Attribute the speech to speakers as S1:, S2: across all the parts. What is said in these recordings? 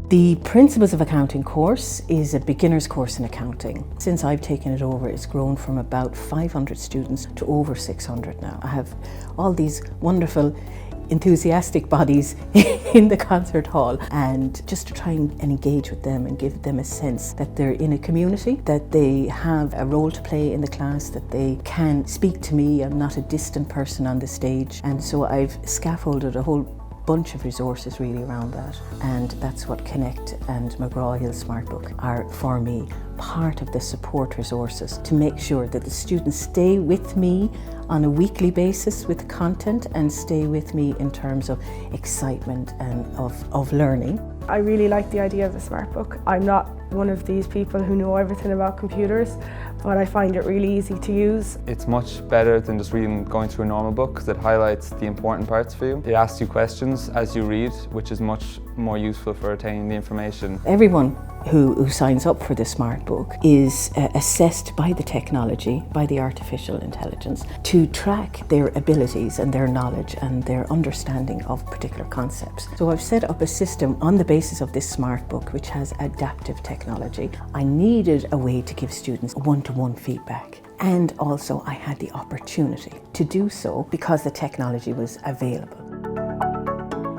S1: The Principles of Accounting course is a beginner's course in accounting. Since I've taken it over, it's grown from about 500 students to over 600 now. I have all these wonderful, enthusiastic bodies in the concert hall, and just to try and engage with them and give them a sense that they're in a community, that they have a role to play in the class, that they can speak to me. I'm not a distant person on the stage, and so I've scaffolded a whole bunch of resources really around that, and that's what Connect and McGraw Hill Smartbook are for me, part of the support resources to make sure that the students stay with me on a weekly basis with content and stay with me in terms of excitement and of learning.
S2: I really like the idea of the Smartbook. I'm not one of these people who know everything about computers, but I find it really easy to use.
S3: It's much better than just going through a normal book because it highlights the important parts for you. It asks you questions as you read, which is much more useful for retaining the information.
S1: Everyone who signs up for the Smartbook is assessed by the technology, by the artificial intelligence, to track their abilities and their knowledge and their understanding of particular concepts. So I've set up a system on the basis of this Smartbook which has adaptive technology. I needed a way to give students one-to-one feedback, and also I had the opportunity to do so because the technology was available.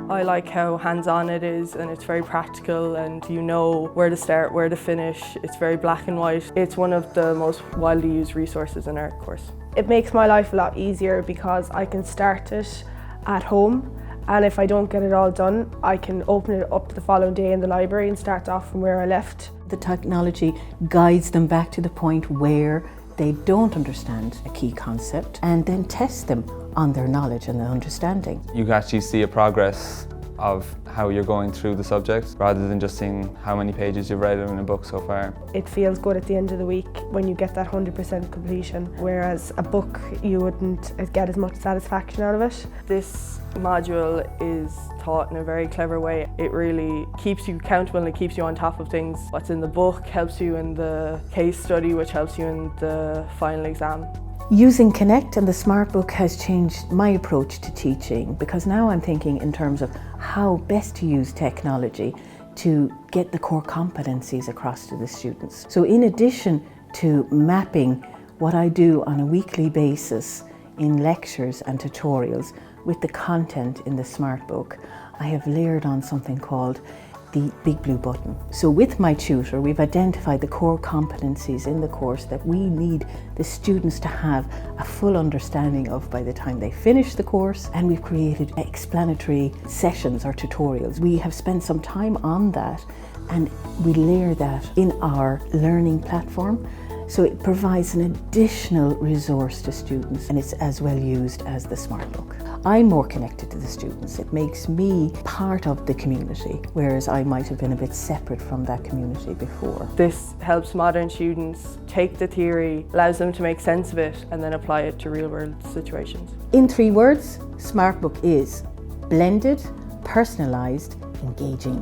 S2: I like how hands-on it is, and it's very practical, and you know where to start, where to finish. It's very black and white. It's one of the most widely used resources in our course. It makes my life a lot easier because I can start it at home, and if I don't get it all done, I can open it up the following day in the library and start off from where I left.
S1: The technology guides them back to the point where they don't understand a key concept, and then test them on their knowledge and their understanding.
S3: You can actually see a progress of how you're going through the subject rather than just seeing how many pages you've read in a book so far.
S2: It feels good at the end of the week when you get that 100% completion, whereas a book you wouldn't get as much satisfaction out of it. This module is taught in a very clever way. It really keeps you accountable and it keeps you on top of things. What's in the book helps you in the case study, which helps you in the final exam.
S1: Using Connect and the Smartbook has changed my approach to teaching, because now I'm thinking in terms of how best to use technology to get the core competencies across to the students. So in addition to mapping what I do on a weekly basis in lectures and tutorials with the content in the Smartbook, I have layered on something called the Big Blue Button. So with my tutor, we've identified the core competencies in the course that we need the students to have a full understanding of by the time they finish the course, and we've created explanatory sessions or tutorials. We have spent some time on that, and we layer that in our learning platform. So it provides an additional resource to students, and it's as well used as the Smartbook. I'm more connected to the students. It makes me part of the community, whereas I might have been a bit separate from that community before.
S2: This helps modern students take the theory, allows them to make sense of it, and then apply it to real-world situations.
S1: In 3 words, Smartbook is blended, personalised, engaging.